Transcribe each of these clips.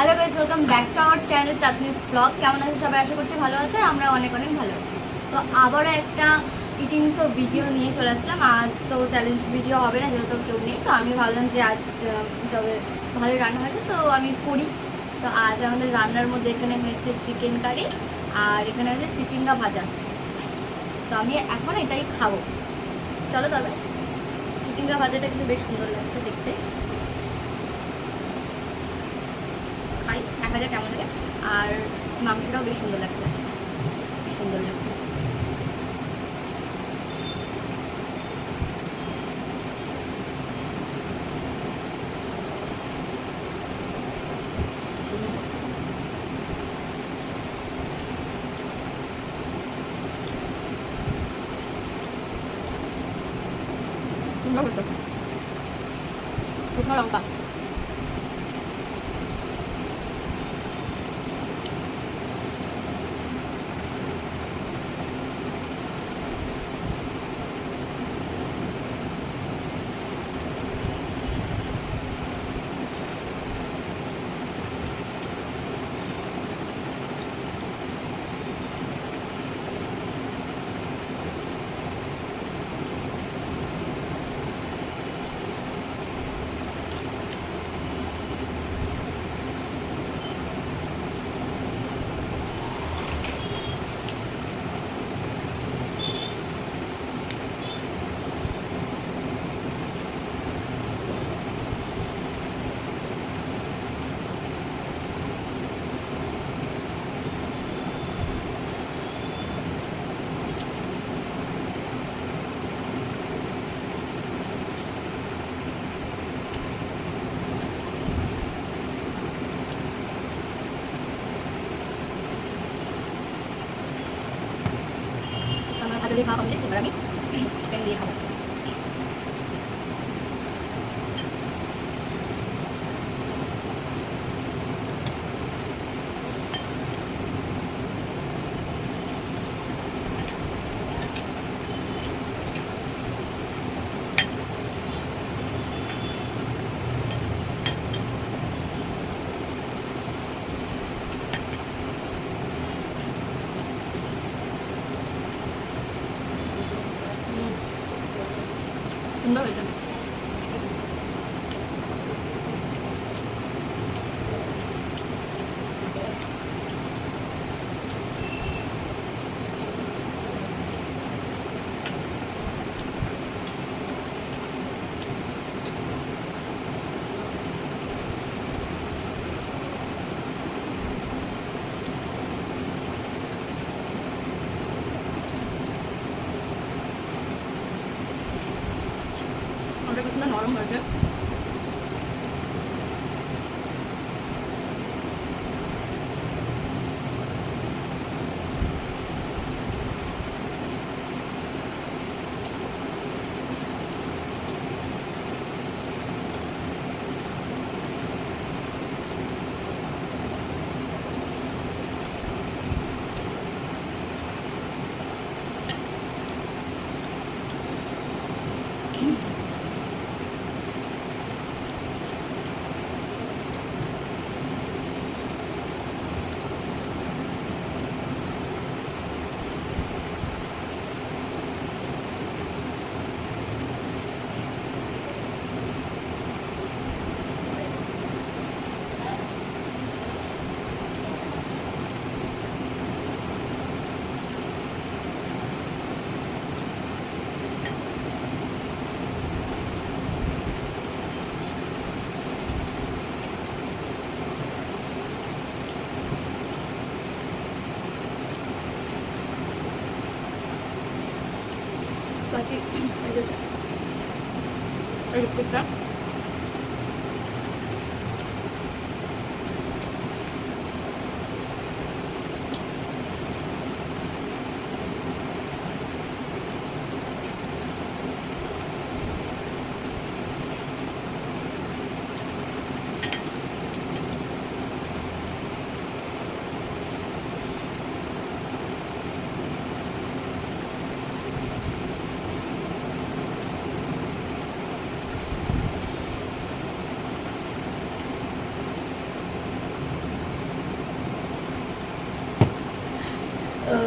Hello guys, welcome back to our channel Chandni's blog. কেমন আছে সবাই? আশা করছি ভালো আছে, আর আমরা অনেক অনেক ভালো আছি। তো আবারও একটা ইটিং শো ভিডিও নিয়ে চলে আসলাম। আজ তো চ্যালেঞ্জ ভিডিও হবে না, যেহেতু কেউ নেই। তো আমি ভাবলাম যে আজ যবে ভালোই রান্না হয়েছে তো আমি করি। তো আজ আমাদের রান্নার মধ্যে এখানে হয়েছে চিকেন কারি, আর এখানে হয়েছে চিচিঙ্গা ভাজা। তো আমি এখন এটাই খাবো। চলো তবে, চিচিঙ্গা ভাজাটা কিন্তু বেশ সুন্দর লাগছে দেখতে। খাই, দেখা যায় কেমন লাগে। আর মাংসটাও বেশ সুন্দর লাগছে, বেশ সুন্দর লাগছে। সুন্দর হতো শুকনো লঙ্কা। আমার ভাজা দিয়ে খাওয়া কমপ্লিট, এবার আমি চিকেন দিয়ে খাবো। সুন্দর হয়েছে। ওটা কিছুটা নরম হয়েছে। Spicy, এই পিঠটা তো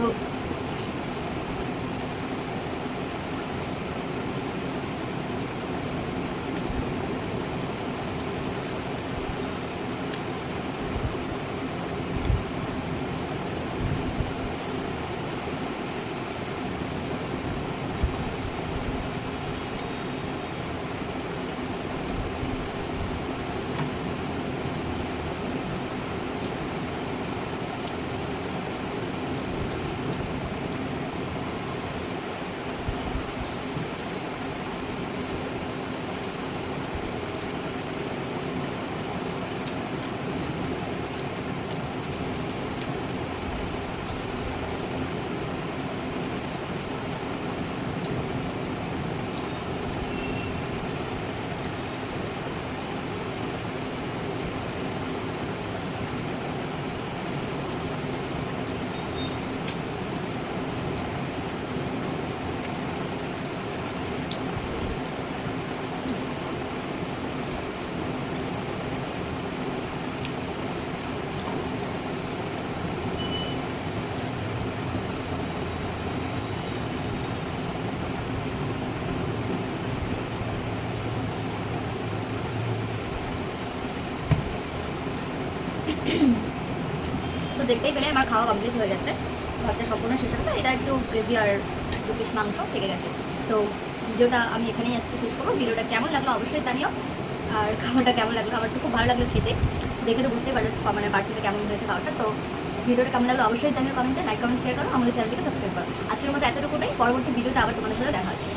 দেখতেই পেলে আমার খাওয়া কমপ্লিট হয়ে গেছে, ভাতটা সম্পূর্ণ শেষ হয়ে গেছে। এটা একটু গ্রেভি আর 2 পিস মাংস থেকে গেছে। তো ভিডিওটা আমি এখানেই আজকে শেষ করবো। ভিডিওটা কেমন লাগলো অবশ্যই জানিও, আর খাবারটা কেমন লাগলো, আমার তো খুব ভালো লাগলো খেতে, দেখে তো বুঝতেই পারছো মানে পারছি যে কেমন হয়েছে খাবারটা। তো ভিডিওটা কেমন লাগলো অবশ্যই জানিও কমেন্টে, লাইক কমেন্ট শেয়ার করো, আমাদের চ্যানেলটিকে সাবস্ক্রাইব করো। আজকের মতো এতটুকুটাই, পরবর্তী ভিডিওতে আবার তোমাদের সাথে দেখা হচ্ছে।